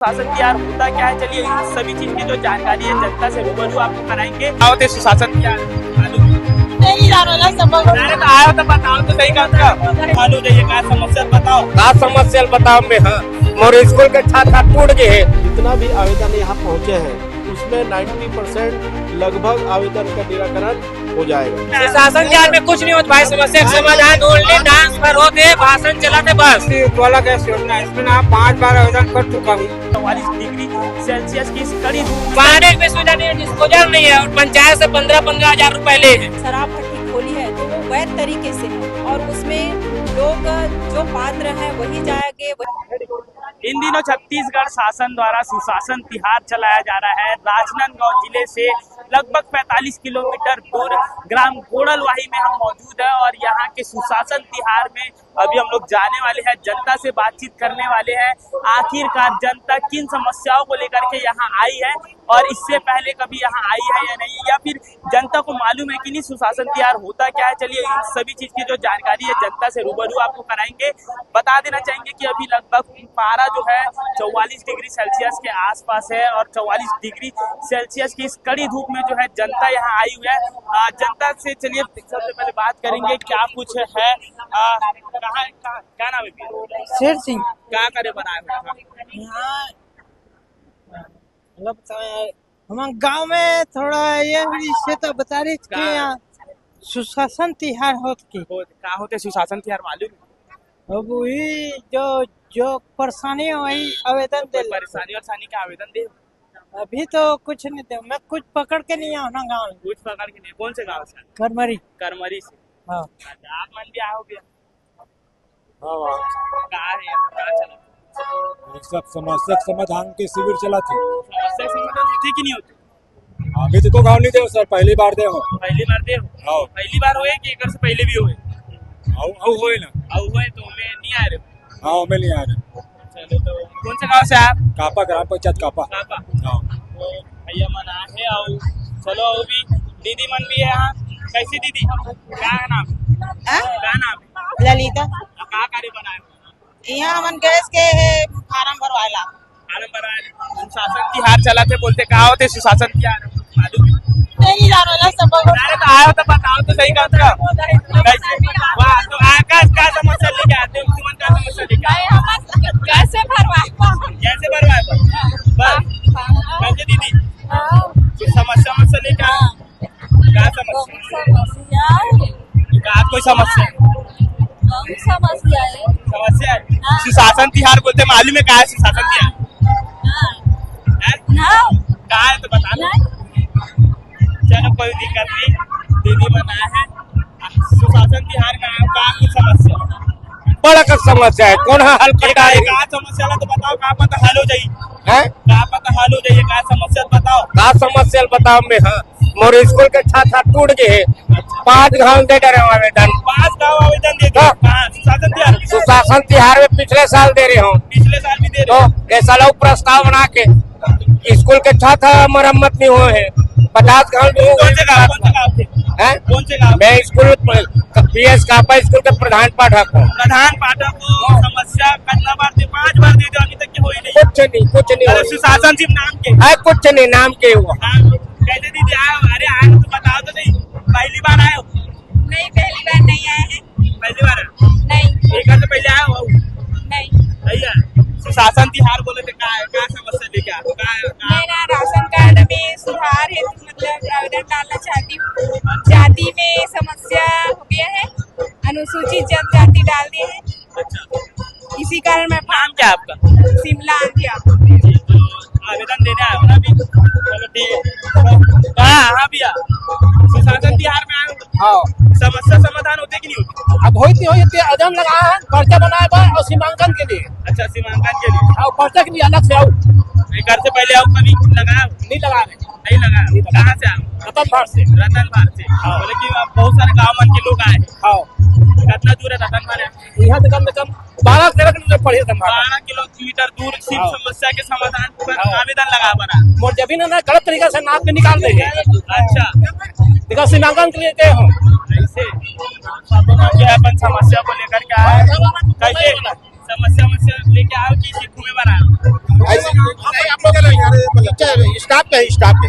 शासन की यार होता क्या है, चलिए इन सभी चीज की जो जानकारी है जनता से रूबरू आपको कराएंगे। क्या होते सुशासन की यार मालूम नहीं आयो तो बताओ तो सही काम मालूम है, क्या समस्या बताओ। का समस्या बताओ में हाँ मोर स्कूल के छात्र टूट गए है। जितना भी आवेदन यहाँ पहुँचे हैं उसमें 90% लगभग आवेदन का निराकरण हो जाएगा। शासन के में कुछ नहीं होता भाई, समस्या का समाधान ओनली डांस पर होते, भाषण चलाते बस। ज्वाला गैस योजना इसमें ना 5 बार आवेदन कर चुका हूँ। 44 डिग्री सेल्सियस की इस कड़ी धूप पानी की सुविधा नहीं है, डिस्पोजल नहीं है और पंचायत से 15-15 हजार रूपए ले है। शराब भट्टी खोली है तो वो वैध तरीके से है और उसमें लोग जो पात्र हैं वही जाएंगे। इन दिनों छत्तीसगढ़ शासन द्वारा सुशासन तिहार चलाया जा रहा है। राजनांदगांव जिले से लगभग 45 किलोमीटर दूर ग्राम गोड़लवाही में हम मौजूद है और यहाँ के सुशासन तिहार में अभी हम लोग जाने वाले हैं, जनता से बातचीत करने वाले हैं। आखिरकार जनता किन समस्याओं को लेकर के यहाँ आई है और इससे पहले कभी यहाँ आई है या नहीं, या फिर जनता को मालूम है कि नहीं सुशासन तिहार होता क्या है। चलिए इन सभी चीज की जो जानकारी है जनता से रूबरू आपको कराएंगे। बता देना चाहेंगे कि अभी लगभग पारा जो है 44 डिग्री सेल्सियस के आसपास है और 44 डिग्री सेल्सियस की इस कड़ी धूप में जो है जनता यहाँ आई हुई है। जनता से चलिए सबसे पहले बात करेंगे क्या कुछ है। क्या नाम है? शेर सिंह क्या करे बनाए यहाँ हम गांव में थोड़ा ये इससे तो बता रही थी यहाँ सुशासन तिहार क्या होते सुशासन तिहार मालूम है? अब वही जो परेशानी है वही आवेदन दे। परेशानी और सानी का आवेदन दे। अभी तो कुछ नहीं दे, मैं कुछ पकड़ के नहीं आना गाँव में। कुछ पकड़ के नहीं। कौन से गाँव से? करमरी से। हाँ आप मन भी आओगे? हाँ कहाँ चला सब समस्या समाधान के शिविर चला थे। समस्या समाधान होती कि नहीं होती? अभी तो गाँव नहीं दे सर, पहली बार दे हो। पहली बार दे हो? पहली बार हुए कि एक से पहले भी हुए? हुए ना हुए तो मैं नहीं आ रहे। हाँ मैं नहीं आ रहा। चलो तो कौन से गाँव से आप? कापा ग्राम पंचायत कापा। तो भैया मन आए आओ, चलो आओ भी। दीदी मन भी है यहाँ। कैसी दीदी? क्या नाम? क्या नाम? ललिता क्या कार्य बनाए? यहाँ मन गैस के फार्म भरवाला। फार्म भरवाए। सुशासन तिहार चला थे, बोलते कहा होते सुशासन तिहार मालूम नहीं जानो सब अरे तो आयो तो बताओ तो सही काम कैसे वाह तो आकाश का समस्या लेके आते हैं, मुख्यमंत्री का समस्या लेके आते कैसे भरवाए कैसे भरवाए बस कैसे दीदी कुछ समस्या लेके आए? क्या समस्या? क्या कोई समस्या समस्या है? सुशासन तिहार बोलते मालूम है? क्या है सुशासन तिहार? कहा है तो बता। चलो कोई दिक्कत नहीं, दीदी बनाया है। सुशासन तिहार में का कुछ समस्या? बड़ा का समस्या है, कौन हल कटाएगा? का समस्या ला तो बताओ, का पता हल हो जाई है? का पता हल हो जाइए? का समस्या बताओ। का समस्या बताओ में हाँ मोर स्कूल के छात्र टूट गए है। 5 गाँव दे रहे हो आवेदन। 5 गाँव आवेदन दे दो। सुशासन तिहार? सुशासन तिहार में पिछले साल दे रहे हो, पिछले साल भी दे रहे तो ऐसा लोग प्रस्ताव बना के स्कूल के छात्र मरम्मत नहीं हुए हैं। 50 गाँव कौन से गाँव थे? कौन से गाँव? मैं स्कूल PS कापा स्कूल के प्रधान पाठक हूँ। प्रधान पाठक को समस्या कितना बार दे? 5 बार दे दो, अभी तक की हुई नहीं। कुछ नहीं अरे सुशासन सिर्फ नाम के है, कुछ नहीं नाम के हुआ। कैसे दीदी आए? अरे आए तो बताओ तो नहीं। पहली बार आए हो? नहीं पहली बार नहीं आए हैं। पहली बार नहीं एक बार तो पहले आए हो? नहीं है सुशासन तिहार बोले थे क्या समस्या लेके आए? मैं ना राशन कार्ड में सुधार है, मतलब आवेदन डालना चाहती हूँ। जाति में समस्या हो गया है, अनुसूचित जनजाति डाल दिए हैं, अच्छा इसी कारण मैं नाम क्या आपका? शिमला आंधिया। तो आवेदन देने आए हो ना अभी? चलो ठीक है। कहाँ भैया सुशासन तिहार में आए हो? हाँ समस्या समाधान होते कि नहीं होते? अब होती अदम लगा है, पर्चा बनाए बार और सीमांकन के लिए। अच्छा सीमांकन के लिए और पर्चा के लिए अलग से आओ। घर से पहले आओ कभी लगाया? नहीं लगा रहे। नहीं लगा। कहाँ से आओ? रतनबाड़ से। रतनबाड़ से। बोले कि बहुत सारे गाँव मन के लोग आए। हाँ कितना दूर है रतनबाड़? यहाँ से कम 12 किलोमीटर पड़े। 12 किलोमीटर दूर सिर्फ समस्या के समाधान पर आवेदन लगा बना। मोर जमीन ना गलत तरीका से नाप के निकाल देंगे। अच्छा देखो सीमांकन के लिए गए हो ऐसे अपन समस्या को लेकर के आए कैसे समस्या लेके आओ कि सिर्फ में बनाओ ऐसे नहीं, आप लोग मतलब स्टाफ के स्टाफ के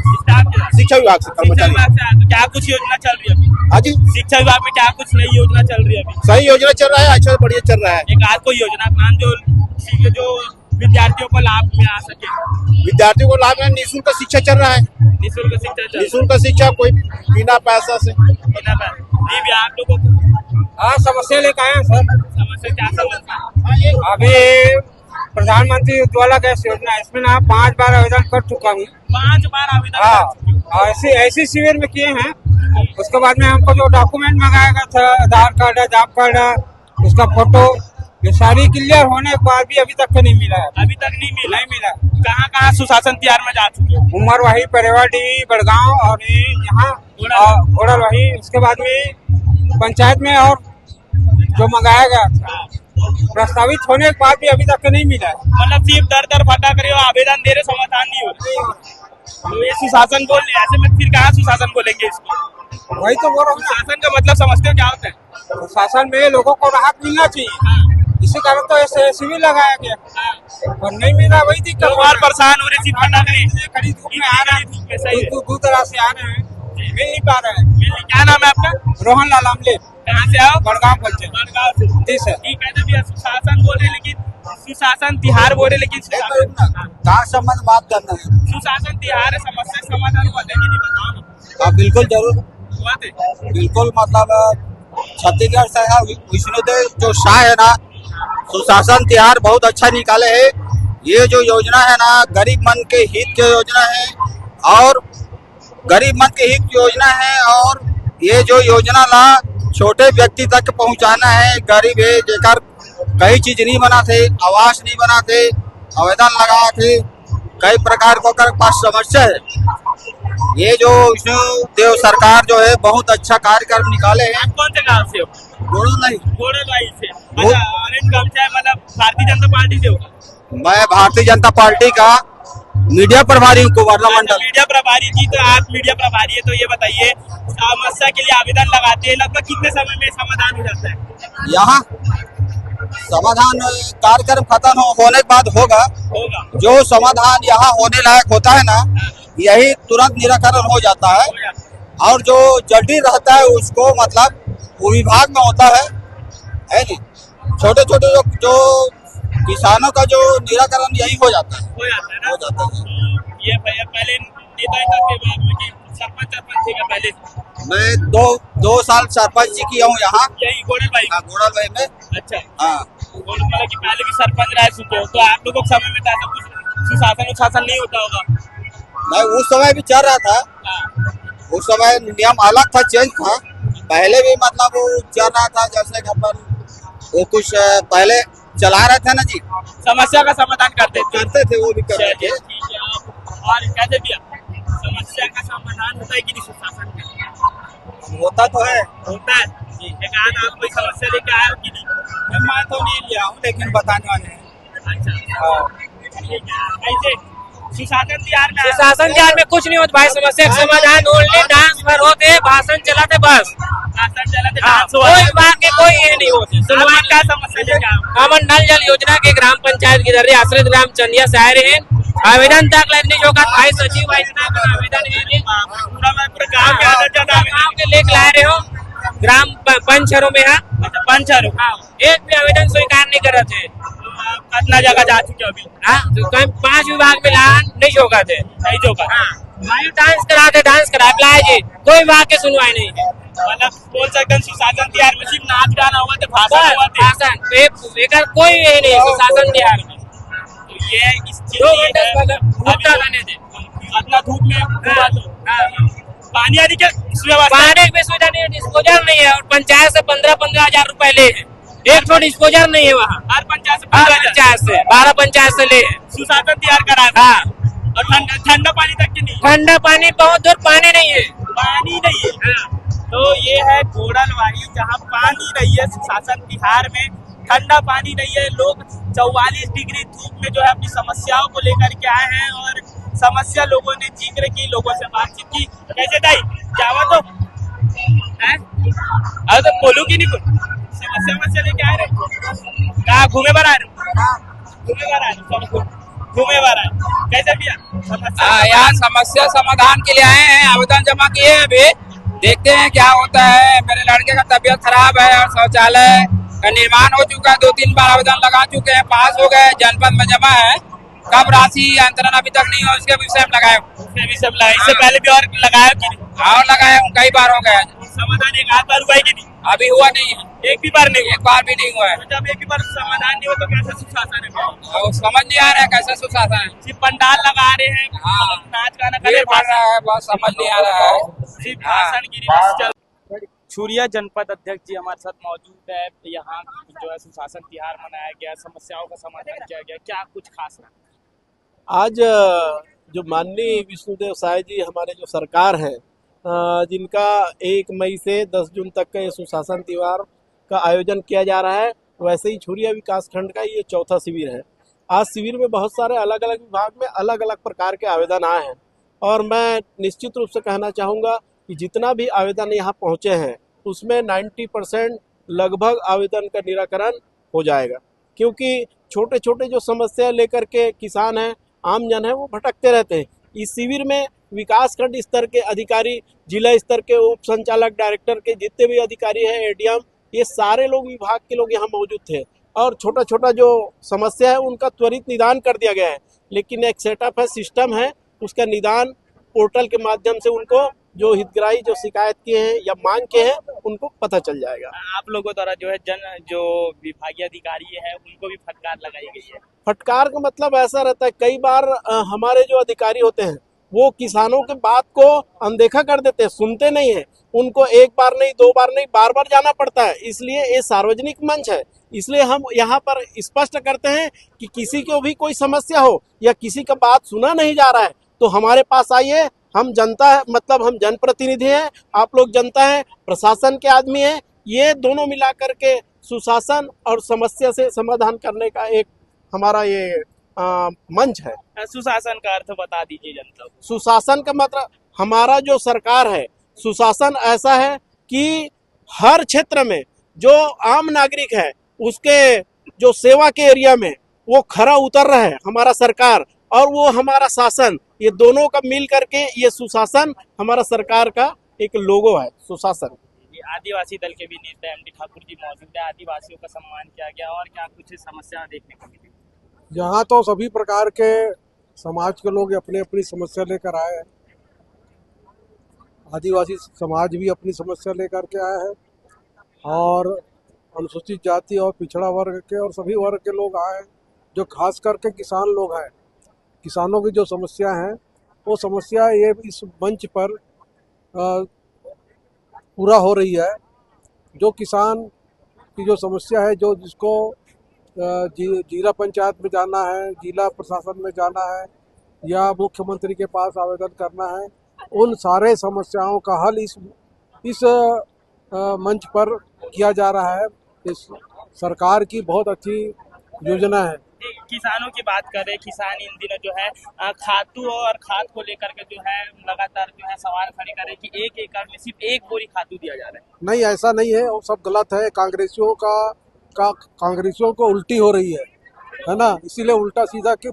शिक्षा विभाग से शिक्षा कर्मचारी। विभाग से आए तो क्या कुछ योजना चल रही है अभी? हाँ जी, शिक्षा विभाग में क्या कुछ नई योजना चल रही है अभी? सही योजना चल रहा है, अच्छा बढ़िया चल रहा है। एक आध कोई योजना नाम जो विद्यार्थियों को लाभ में आ सके। विद्यार्थियों को लाभ है, निःशुल्क शिक्षा चल रहा है। निःशुल्क शिक्षा चल निःशुल्क शिक्षा कोई बिना पैसा से। बिना पैसे। जी भी आप लोगों को हाँ, समस्या लेकर आए हैं सर। समस्या क्या समस्या? अभी प्रधानमंत्री उज्ज्वला गैस योजना, इसमें ना 5 बार आवेदन कर चुका हूँ। 5 बार आवेदन कर हाँ, चुके हो। ऐसे शिविर में किए हैं। उसके बाद में हमको जो डॉक्यूमेंट मंगाया गया था, आधार कार्ड है, जॉब कार्ड है, उसका फोटो, ये सारी क्लियर होने के बाद भी अभी तक नहीं मिला है। अभी तक नहीं मिला। कहाँ कहाँ सुशासन तिहार में जा चुके हो? उमर वही परेवाडी, बड़गांव और ये यहाँ घोड़ल वही। उसके बाद में पंचायत में और जो मंगाया गया था, प्रस्तावित होने के बाद भी अभी तक नहीं मिला है। मतलब सिर्फ दर भटक रहे हो, आवेदन दे रहे, समाधान नहीं हो रहा। तो ये सुशासन बोल रहे, ऐसे में फिर कहाँ सुशासन बोलेंगे इसको? वही तो बोल रहा हूँ। सुशासन का मतलब समझते हो क्या होता है? शासन में लोगों को राहत मिलना चाहिए, इसी कारण तो ऐसे शिविर लगाया गया और नहीं मिला, वही दिक्कत। लोग और परेशान हो रहे, सिर्फ भटक रहे, खड़ी धूप में आ रहे हैं, धूप में। सही है। दूर तरह से आ रहे हैं, मिल नहीं पा रहे हैं। क्या नाम है आपका? रोहन लाल आमले, कहाँ से आओ? बड़गांव पंचायत। बड़गांव से। जी सर। ठीक है, जब ये सुशासन बोल रहे लेकिन सुशासन तिहार बोल रहे लेकिन कहाँ संबंध बात करना है? सुशासन तिहार समस्या समाधान हुआ था कि नहीं, बताओ ना। हाँ, बिल्कुल जरूर, हुआ थे? बिल्कुल। मतलब छत्तीसगढ़ से है विष्णुदेव जो शाह है ना, सुशासन तिहार बहुत अच्छा निकाले है। ये जो योजना है ना, गरीब मन के हित की योजना है और गरीब मन के हित की योजना है। और ये जो योजना ला छोटे व्यक्ति तक पहुंचाना है। गरीब है जेकर कई चीज नहीं बना थे, आवास नहीं बना थे, आवेदन लगा थे, कई प्रकार को कर पास समस्या है। ये जो विष्णु देव सरकार जो है बहुत अच्छा कार्यक्रम निकाले हैं। आप कौन से गाँव से हो? घोड़लवाही से। अच्छा, ऑरेंज गाँव से, मतलब भारतीय जनता पार्टी से होगा? मैं भारतीय जनता पार्टी का मीडिया प्रभारी हूँ कुमारना मंडल। मीडिया प्रभारी जी, तो आप मीडिया प्रभारी है, तो ये बताइए समस्या के लिए आवेदन लगाते हैं, लगभग कितने समय में समाधान हो जाता है? यहाँ समाधान कार्यक्रम खत्म होने के बाद होगा। जो समाधान यहाँ होने लायक होता है ना, यही तुरंत निराकरण हो जाता है। और जो जटिल रहता है उसको मतलब विभाग में होता है नहीं। छोटे छोटे जो किसानों का जो निराकरण यही हो जाता है। हो जाता है। ये भैया पहले नेता करते हुए कि सरपंच थे क्या पहले? मैं दो साल सरपंच जी किया हूँ यहाँ, यही घोड़लवाही में। अच्छा, हाँ, मतलब कि पहले भी सरपंच रह चुके हो, तो आप लोगों के समय में था कुछ सुशासन नहीं होता होगा? मैं उस समय भी चल रहा था। उस समय नियम अलग था, चेंज था। पहले भी मतलब वो चल रहा था, जैसे घर पर वो कुछ पहले चला रहे थे ना जी, समस्या का समाधान करते थे वो भी कर रहे थे। और कैसे भी समस्या का समाधान होता है कि नहीं सुशासन का? होता तो है। होता है। एक आज आप कोई समस्या लेके आए हो कि नहीं? मैं तो नहीं लिया हूँ, लेकिन बताने वाले हैं। अच्छा, ठीक है। ऐसे सुशासन तिहार में कुछ नहीं होता भाई, समस्या का समाधान ओनली डांस भर होते, भाषण चलाते, बस कोई बात के कोई ये नहीं होते। सुनवाई क्या समस्या लेके आए हो? हमन नल जल योजना के ग्राम पंचायत की दर्रे आश्रित ग्राम चंदिया से आए रहे। आवेदन तक नहीं होगा, भाई सचिव भाई आवेदन गाँव के लेके लाए रहे हो, ग्राम पंचहरों में है। पंचहरों, एक भी आवेदन स्वीकार नहीं कर रहे थे। कितना जगह जा चुके अभी? हाँ, तो 5 विभाग में नहीं होगा थे, नहीं होगा। डांस करा जी, कोई विभाग के सुनवाई नहीं है। मतलब बोल सकते हैं सुशासन तिहार में सिर्फ नाच गाना हुआ था, भाषण हुआ था, भाषण कोई ये नहीं सुशासन तिहार में। तो ये इस अपना धूप में घुमा दो। पानी आदि के पानी में सुविधा नहीं है, डिस्पोजल नहीं है, और पंचायत से 15-15 हजार रुपए ले है। एक तो डिस्पोजल नहीं है वहाँ, हर पंचायत से 12 पंचायत से ले। सुशासन तिहार करा था। और ठंडा पानी तक की नहीं, ठंडा पानी बहुत दूर, पानी नहीं है, पानी नहीं है। तो ये है घोड़लवाही, जहाँ पानी नहीं है सुशासन तिहार में, ठंडा पानी नहीं है। लोग 44 डिग्री धूप में जो है अपनी समस्याओं को लेकर के आए हैं और समस्या लोगों ने जिक्र की, लोगों से बातचीत की। कैसे दाई जावा तो है? अरे तो बोलू की नहीं कुछ समस्या लेके आ रहे हो? कहाँ घूमे बार आ रहे हो? घूमे बार आ रहे हो? चलो, घूमे बार आए। कैसे भैया समस्या? यहाँ समस्या समाधान के लिए आए हैं, आवेदन जमा किए हैं अभी, देखते हैं क्या होता है। मेरे लड़के का तबीयत खराब है और शौचालय का निर्माण हो चुका है, 2-3 बार आवेदन लगा चुके हैं, पास हो गए, जनपद में जमा है। कब राशि अंतरण अभी तक नहीं हो, इसके विषय में लगाए। इससे पहले भी और लगाया कि नहीं? और लगाए हूँ, कई बार हो गया। समाधान एक आध बार हुआ है कि नहीं? अभी हुआ नहीं है, एक भी बार नहीं हुआ? एक बार भी नहीं हुआ है। तो जब एक भी बार समाधान नहीं हो तो कैसे सुशासन है? और समझ नहीं आ रहा है कैसे सुशासन है। सिर्फ पंडाल लगा रहे हैं, हाँ। नाच गाना कर भीड़ रहे बढ़ रहा है, बहुत समझ नहीं आ रहा है। सिर्फ भाषणगिरी बस चल। छुरिया जनपद अध्यक्ष जी हमारे साथ मौजूद है। यहाँ जो है सुशासन तिहार मनाया गया, समस्याओं का समाधान किया गया, क्या कुछ खास रहा? आज जो माननीय विष्णुदेव साय जी हमारे जो सरकार है, जिनका 1 मई से 10 जून तक का ये सुशासन त्योहार का आयोजन किया जा रहा है, वैसे ही छुरिया विकास खंड का ये 4था शिविर है। आज शिविर में बहुत सारे अलग अलग विभाग में अलग अलग प्रकार के आवेदन आए हैं और मैं निश्चित रूप से कहना चाहूँगा कि जितना भी आवेदन यहाँ पहुँचे हैं उसमें 90% लगभग आवेदन का निराकरण हो जाएगा, क्योंकि छोटे छोटे जो समस्या लेकर के किसान हैं, आम जन है, वो भटकते रहते हैं। इस शिविर में विकास खंड स्तर के अधिकारी, जिला स्तर के उप संचालक, डायरेक्टर के जितने भी अधिकारी हैं, एडीएम, ये सारे लोग विभाग के लोग यहाँ मौजूद थे और छोटा छोटा जो समस्या है उनका त्वरित निदान कर दिया गया है। लेकिन एक सेटअप है, सिस्टम है, उसका निदान पोर्टल के माध्यम से उनको जो हितग्राही जो शिकायत किए हैं या मांग के हैं उनको पता चल जाएगा। आप लोगों द्वारा जो है जो विभागीय अधिकारी है उनको भी फटकार लगाई गई है। फटकार का मतलब ऐसा रहता है, कई बार हमारे जो अधिकारी होते हैं वो किसानों के बात को अनदेखा कर देते हैं, सुनते नहीं है। उनको 1 बार नहीं, 2 बार नहीं, बार बार जाना पड़ता है। इसलिए ये सार्वजनिक मंच है, इसलिए हम यहाँ पर स्पष्ट करते हैं कि किसी को भी कोई समस्या हो या किसी का बात सुना नहीं जा रहा है तो हमारे पास आइए। हम जनता है, मतलब हम जनप्रतिनिधि हैं, आप लोग जनता हैं, प्रशासन के आदमी हैं, ये दोनों मिला करके सुशासन और समस्या से समाधान करने का एक हमारा ये मंच है। सुशासन का अर्थ बता दीजिए जनता को। सुशासन का मतलब हमारा जो सरकार है, सुशासन ऐसा है कि हर क्षेत्र में जो आम नागरिक है उसके जो सेवा के एरिया में वो खरा उतर रहा है हमारा सरकार, और वो हमारा शासन, ये दोनों का मिल करके ये सुशासन हमारा सरकार का एक लोगो है, सुशासन। आदिवासी दल के भी नेता एमडी ठाकुर जी मौजूद है, आदिवासियों का सम्मान किया गया और क्या कुछ समस्या देखने को मिली? यहाँ तो सभी प्रकार के समाज के लोग अपनी अपनी समस्या लेकर आए हैं। आदिवासी समाज भी अपनी समस्या लेकर के आया है और अनुसूचित जाति और पिछड़ा वर्ग के और सभी वर्ग के लोग आए हैं, जो खास करके किसान लोग हैं। किसानों की जो समस्या है वो समस्या ये इस मंच पर पूरा हो रही है। जो किसान की जो समस्या है, जो जिसको जिला पंचायत में जाना है, जिला प्रशासन में जाना है या मुख्यमंत्री के पास आवेदन करना है, उन सारे समस्याओं का हल इस मंच पर किया जा रहा है। इस सरकार की बहुत अच्छी योजना है। किसानों की बात करें, किसान इन दिनों जो है खातू और खाद को लेकर के जो है लगातार जो है सवाल खड़े कर रहे कि 1 एकड़ में सिर्फ 1 बोरी खातू दिया जा रहा है। नहीं, ऐसा नहीं है, वो सब गलत है। कांग्रेसियों को उल्टी हो रही है ना, इसीलिए उल्टा सीधा के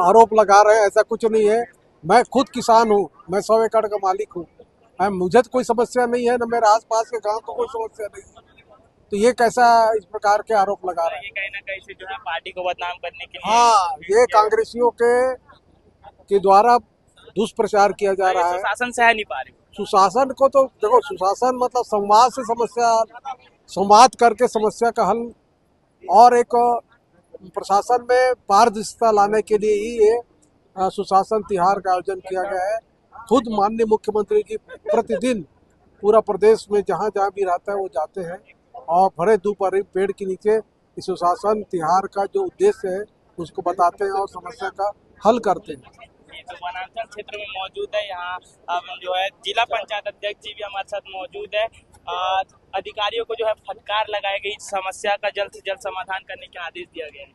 आरोप लगा रहे हैं। ऐसा कुछ नहीं है। मैं खुद किसान हूँ, मैं 100 एकड़ का मालिक हूँ, मुझे तो कोई समस्या नहीं है, ना मेरे आसपास के गांव को कोई समस्या नहीं है। तो ये कैसा इस प्रकार के आरोप लगा रहे हैं? ये कहीं ना कहीं से जो है पार्टी को बदनाम करने के लिए। हाँ, ये कांग्रेसियों के द्वारा दुष्प्रचार किया जा रहा है। शासन सह नहीं पा रही। सुशासन को तो देखो, सुशासन मतलब संवाद से संवाद करके समस्या का हल और एक प्रशासन में पारदर्शिता लाने के लिए ही ये सुशासन तिहार का आयोजन किया गया है। खुद माननीय मुख्यमंत्री जी प्रतिदिन पूरा प्रदेश में जहाँ जहाँ भी रहता है वो जाते हैं और भरे दोपहर पेड़ के नीचे इस सुशासन तिहार का जो उद्देश्य है उसको बताते हैं और समस्या का हल करते हैं। तो वनांचल क्षेत्र में मौजूद है, यहाँ जो है जिला पंचायत अध्यक्ष जी भी हमारे साथ मौजूद है। अधिकारियों को जो है फटकार लगाई गई, समस्या का जल्द से जल्द समाधान करने के आदेश दिया गया है।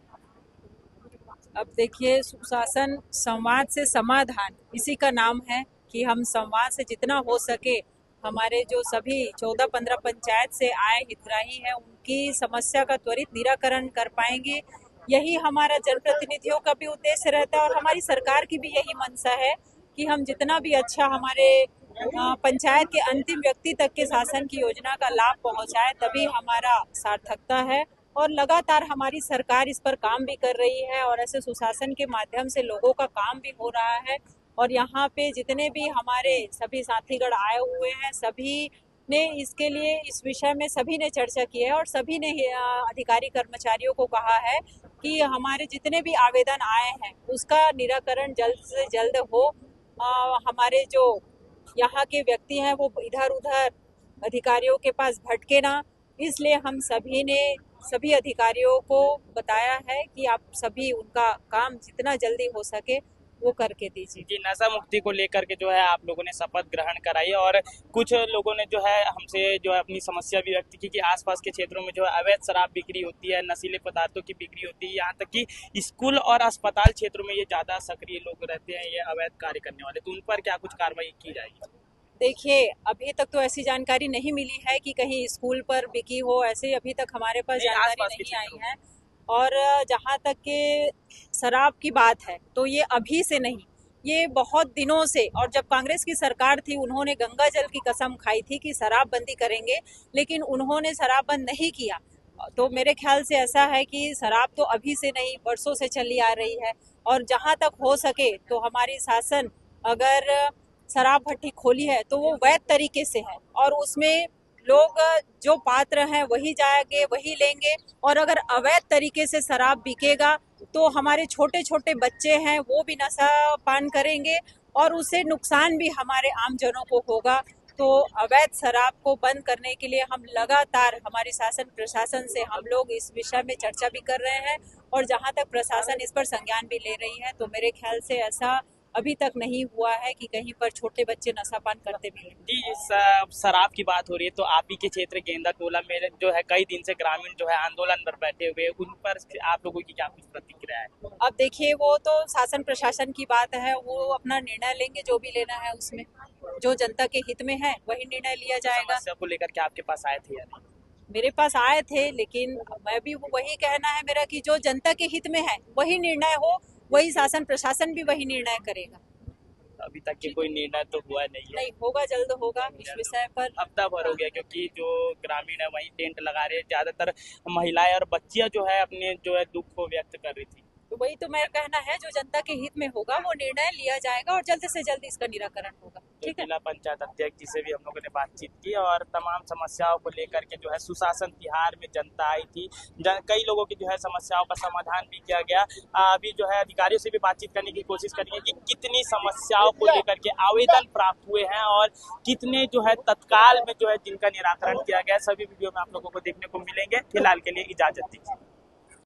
अब देखिए, सुशासन संवाद से समाधान, इसी का नाम है कि हम संवाद से जितना हो सके हमारे जो सभी 14-15 पंचायत से आए हितग्राही हैं उनकी समस्या का त्वरित निराकरण कर पाएंगे। यही हमारा जनप्रतिनिधियों का भी उद्देश्य रहता है और हमारी सरकार की भी यही मंशा है कि हम जितना भी अच्छा हमारे पंचायत के अंतिम व्यक्ति तक के शासन की योजना का लाभ पहुंचाए, तभी हमारा सार्थकता है। और लगातार हमारी सरकार इस पर काम भी कर रही है और ऐसे सुशासन के माध्यम से लोगों का काम भी हो रहा है। और यहाँ पे जितने भी हमारे सभी साथीगण आए हुए हैं, सभी ने इसके लिए इस विषय में सभी ने चर्चा की है और सभी ने अधिकारी कर्मचारियों को कहा है कि हमारे जितने भी आवेदन आए हैं उसका निराकरण जल्द से जल्द हो। हमारे जो यहाँ के व्यक्ति हैं वो इधर उधर अधिकारियों के पास भटके ना, इसलिए हम सभी ने सभी अधिकारियों को बताया है कि आप सभी उनका काम जितना जल्दी हो सके वो करके दीजिए। जी, नशा मुक्ति को लेकर के जो है आप लोगों ने शपथ ग्रहण कराई और कुछ लोगों ने जो है हमसे जो है अपनी समस्या भी व्यक्त की कि आसपास के क्षेत्रों में जो है अवैध शराब बिक्री होती है, नशीले पदार्थों की बिक्री होती है, यहाँ तक कि स्कूल और अस्पताल क्षेत्रों में ये ज्यादा सक्रिय लोग रहते हैं, ये अवैध कार्य करने वाले, तो उन पर क्या कुछ कार्रवाई की जाएगी? देखिए, अभी तक तो ऐसी जानकारी नहीं मिली है कि कहीं स्कूल पर बिकी हो, ऐसे अभी तक हमारे पास जानकारी नहीं आई है। और जहाँ तक के शराब की बात है तो ये अभी से नहीं, ये बहुत दिनों से, और जब कांग्रेस की सरकार थी उन्होंने गंगा जल की कसम खाई थी कि शराब बंदी करेंगे, लेकिन उन्होंने शराब बंद नहीं किया। तो मेरे ख्याल से ऐसा है कि शराब तो अभी से नहीं, बरसों से चली आ रही है। और जहाँ तक हो सके तो हमारी शासन अगर शराब भट्टी खोली है तो वो वैध तरीके से है और उसमें लोग जो पात्र हैं वही जाएंगे, वही लेंगे। और अगर अवैध तरीके से शराब बिकेगा तो हमारे छोटे छोटे बच्चे हैं वो भी नशा पान करेंगे और उससे नुकसान भी हमारे आम जनों को होगा। तो अवैध शराब को बंद करने के लिए हम लगातार हमारी शासन प्रशासन से हम लोग इस विषय में चर्चा भी कर रहे हैं और जहां तक प्रशासन इस पर संज्ञान भी ले रही है, तो मेरे ख्याल से ऐसा अभी तक नहीं हुआ है कि कहीं पर छोटे बच्चे नशापान करते भी हैं। जी, शराब की बात हो रही है तो आप ही के क्षेत्र गेंदा टोला में जो है कई दिन से ग्रामीण जो है आंदोलन पर बैठे हुए, उन पर आप लोगों की क्या कुछ प्रतिक्रिया है? अब देखिए, वो तो शासन प्रशासन की बात है, वो अपना निर्णय लेंगे, जो भी लेना है उसमें जो जनता के हित में है वही निर्णय लिया जाएगा। समस्या को लेकर के आपके पास आए थे या नहीं? मेरे पास आए थे, लेकिन मैं भी वही कहना है मेरा कि जो जनता के हित में है वही निर्णय हो, वही शासन प्रशासन भी वही निर्णय करेगा। अभी तक के कोई निर्णय तो हुआ नहीं है? नहीं होगा, जल्द होगा इस विषय पर। हफ्ता भर हो गया क्योंकि जो ग्रामीण है वही टेंट लगा रहे हैं, ज्यादातर महिलाएं और बच्चियां जो है अपने जो है दुख को व्यक्त कर रही थी। तो वही तो मेरा कहना है, जो जनता के हित में होगा वो निर्णय लिया जाएगा और जल्द से जल्द इसका निराकरण होगा। ठीक है। जिला पंचायत अध्यक्ष जी से भी हम लोगों ने बातचीत की और तमाम समस्याओं को लेकर के जो है सुशासन तिहार में जनता आई थी, कई लोगों की जो है समस्याओं का समाधान भी किया गया। अभी जो है अधिकारियों से भी बातचीत करने की कोशिश करेंगे कि कितनी समस्याओं को लेकर के आवेदन प्राप्त हुए हैं और कितने जो है तत्काल में जो है जिनका निराकरण किया गया। सभी वीडियो में आप लोगों को देखने को मिलेंगे। फिलहाल के लिए इजाजत दीजिए।